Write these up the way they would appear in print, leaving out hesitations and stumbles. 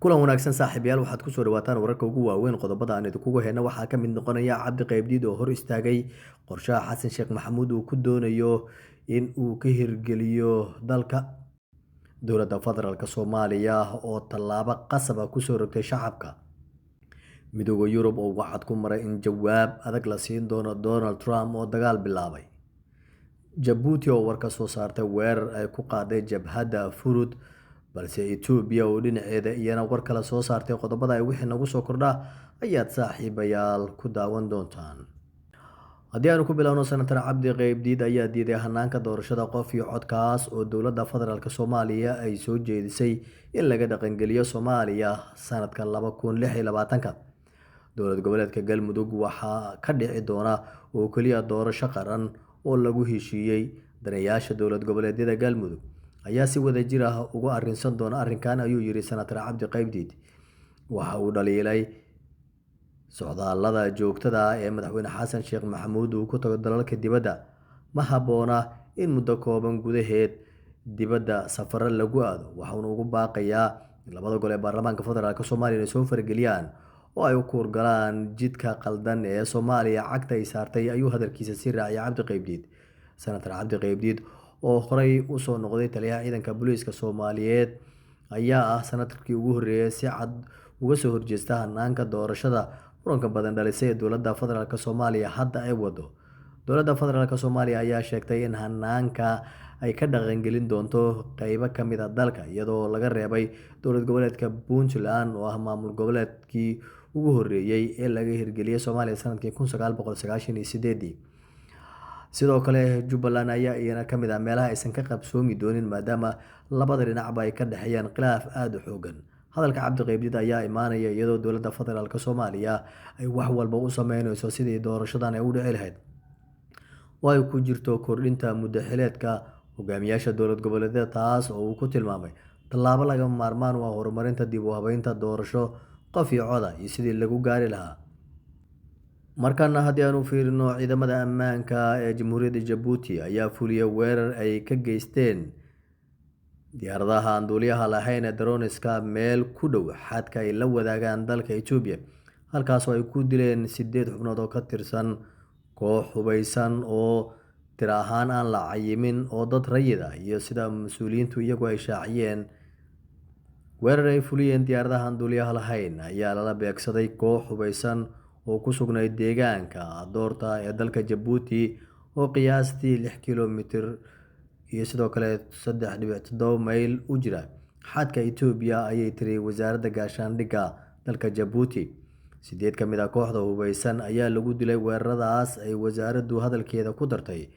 kulan wanaagsan saaxiibayaal waxaad kusoo dhawaataan wararka ugu waaweyn qodobada aan idinkugu heyna waxaa ka mid noqonaya cabdi qaybdiid oo hor istaagay qorshaha xasan sheekh maxamuud uu ku doonayo in uu ka hirgeliyo dalka. Dowladda federaalk soomaaliya oo tallaabo qasab ah kusoo rogtay shacabka. Midowda Yurub oo waxaad ku maray in jawaab adag la siin doono Donald Trump oo dagaal bilaabay. Jabuuti oo war ka soo saartay weerar ay ku qaaday jabhadda Furud, balse Itoobiya oo dhinaceeda iyana war kala soo saartay qodobada ay wixii nagu soo kordha ayaad saaxiibayaal ku daawan doontaan. Haddii aanu ku bilowno, senator cabdi qaybdiid ayaa diiday hanaanka doorashada qof iyo codkaas oo dowladda federaalk soomaaliya ay soo jeedisay in laga dhaqangeliyo Soomaaliya sanadka 2026. Dowlad goboleedka Galmudug waxaa ka dhici doona oo kaliya doorasho qaran oo lagu heshiiyey. Daneeyaasha dowlad goboleedyada Galmudug ayaa si wadajir ah uga arrinsan doona arrinkan, ayuu yiri senator cabdi qaybdiid. Waxa uu dhaliilay socdaallada joogtada ah ee madaxweyne xasan sheekh maxamuud uu ku tago dalalka dibadda. Ma habboona in muddo kooban gudaheed dibadda safaro lagu aado. Waxaana ugu baaqayaa labada gol ee baarlamaanka federaalk Soomaaliya inay soo fargeliyaan oo ay u kuurgalaan jidka qaldan ee Soomaaliya cagta ay saartay, ayuu hadalkiisa sii raaciyay cabdi qaybdiid. Senator cabdi qaybdiid oo horey u soo noqday taliyaha ciidanka booliiska Soomaaliyeed ayaa ah senatarkii ugu horreeyay si cad uga soo horjeesta hanaanka doorashada muranka badan dhalisay ee dowladda federaalk Soomaaliya hadda ay wado. Dowladda federaalk Soomaaliya ayaa sheegtay in hanaanka ay ka dhaqangelin doonto qaybo ka mid ah dalka, iyadoo laga reebay dowlad goboleedka Puntland oo ah maamul goboleedkii ugu horreeyay ee laga hirgeliyay Soomaaliya sanadkii 1998. Sidoo kale Jubbaland ayaa iyana ka mid ah meelaha aysan ka qabsoomi doonin maadaama labada dhinacba ay ka dhexeeyaan khilaaf aada u xoogan. Hadalka cabdi qaybdiid ayaa imaanaya iyadoo dowladda federaalk Soomaaliya ay wax walba u sameyneyso sidii doorashadan ay u dhici lahayd, oo ay ku jirto kordhinta muddo xileedka hogaamiyaasha dowlad goboleedyada, taas oo uu ku tilmaamay tallaabo lagama maarmaan u ah horumarinta dib u habeynta doorasho qof iyo cod ah iyo sidii lagu gaari lahaa. Markana haddii aanu fiirino, ciidamada ammaanka ee Jamhuuriyadda Jabuuti ayaa fuliyay weerar ay ka geysteen diyaaradaha aan duuliyaha lahayn ee droniska meel ku dhow xadka ay la wadaagaan dalka Itoobiya, halkaasoo ay ku dileen 8 xubnood oo ka tirsan koox hubeysan oo tiro ahaan aan la cayimin oo dad rayid ah, iyo sida mas-uuliyiintu iyagu ay shaaciyeen. Weerar ay fuliyeen diyaaradaha aan duuliyaha lahayn ayaa lala beegsaday koox hubeysan oo ku sugnay deegaanka Doorta ee dalka Jabuuti oo qiyaastii 6 kiiloomitir iyo sidoo kale 3.7 mayl u jira xadka Itoobiya, ayay tiri wasaaradda gaashaandhigga dalka Jabuuti. 8 ka mid ah kooxda hubeysan ayaa lagu dilay weeraradaas ay wasaaraddu hadalkeeda ku dartay.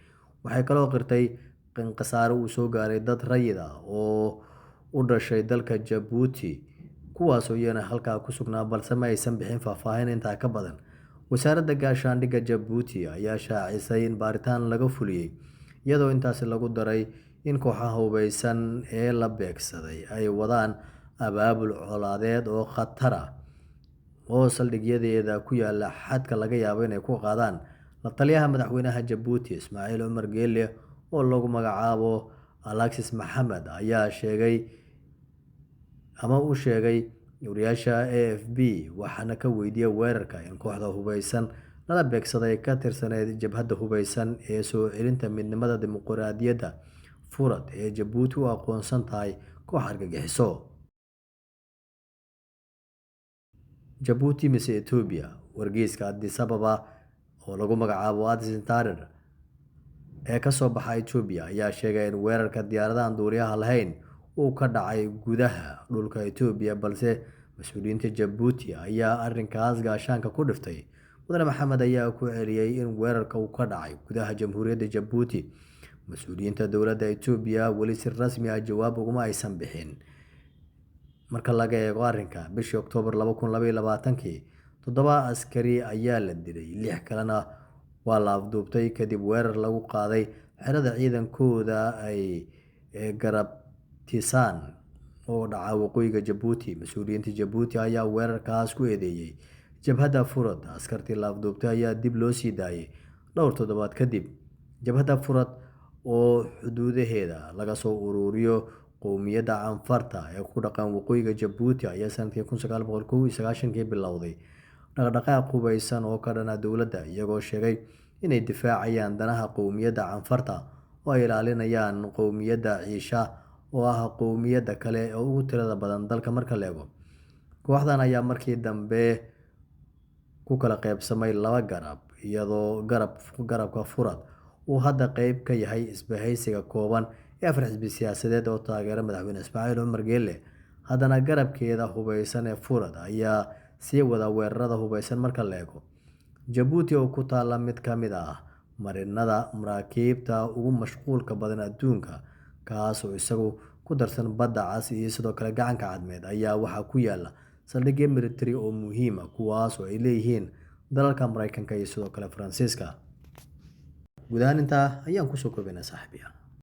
Waxay kaloo qirtay in khasaare uu soo gaaray dad rayid ah oo u dhashay dalka Jabuuti, kuwaasoo iyana halkaa ku sugnaa, balse ma aysan bixin faahfaahin intaa ka badan. Wasaaradda gaashaandhigga Jabuuti ayaa shaacisay in baaritaan laga fuliyey, iyadoo intaasi lagu daray in kooxaha hubeysan ee la beegsaday ay wadaan abaabul colaadeed oo khatar ah oo saldhigyadeeda ku yaala xadka laga yaabo inay ku qaadaan. La taliyaha madaxweynaha Jabuuti Ismaaciil Cumar Geelle oo lagu magacaabo Alexis Maxamed ayaa u sheegay wariyaasha AFP waxaana ka weydiiyay weerarka in kooxda hubeysan lala beegsaday ka tirsaneyd jabhadda hubeysan ee soo celinta midnimada dimuqraadiyadda Furad ee Jabuuti u aqoonsan tahay koox argagixiso. Jabuuti mise Itoobiya. Wargeyska Addis Ababa oo lagu magacaabo Addis Standard ee ka soo baxa Itoobiya ayaa sheegay in weerarka diyaaradaha aan duuliyaha lahayn uu ka dhacay gudaha dhulka Itoobiya, balse mas-uuliyiinta Jabuuti ayaa arrinkaas gaashaanka ku dhiftay. Mudane Maxamed ayaa ku celiyay in weerarka uu ka dhacay gudaha Jamhuuriyadda Jabuuti. Mas-uuliyiinta dowladda Itoobiya weli si rasmi ah jawaab uguma aysan bixin. Marka laga eego arrinka, bishii Oktoobar 2022 7 askari ayaa la dilay, 6 kalena waa la afduubtay kadib weerar lagu qaaday xerada ciidankooda ay Garabtisaan oo dhaca waqooyiga Jabuuti. Mas-uuliyiinta Jabuuti ayaa weerarkaas ku eedeeyay jabhadda Furad. Askartii la afduubtay ayaa dib loo sii daayay dhowr toddobaad kadib. Jabhadda Furad oo xuduudaheeda laga soo ururiyo qowmiyadda Canfarta ee ku dhaqan waqooyiga Jabuuti ayaa sanadkii 1991 bilowday dhaqdhaqaaq hubeysan oo ka dhan ah dowladda, iyagoo sheegay inay difaacayaan danaha qowmiyadda Canfarta oo ay ilaalinayaan qowmiyadda Ciisha oo ah qowmiyadda kale ee ugu tirada badan dalka marka la eego. Kooxdan ayaa markii dambe ku kala qaybsamay laba garab, iyadoo garabka Furad uu hadda qayb ka yahay isbahaysiga kooban ee 4 xisbi siyaasadeed oo taageera madaxweyne Ismaaciil Cumar Geelle. Haddana garabkeeda hubeysan ee Furad ayaa sii wada weerarada hubeysan marka la eego. Jabuuti oo ku taalla mid ka mid ah marinada maraakiibta ugu mashquulka badan adduunka, kaas oo isagu ku darsan Badda Cas iyo sidoo kale Gacanka Cadmeed, ayaa waxaa ku yaala saldhigyo militari oo muhiim ah kuwaas oo ay leeyihiin dalalka Mareykanka iyo sidoo kale Faransiiska. Guud ahaan intaa ayaan kusoo koobaynaa saaxiibayaal.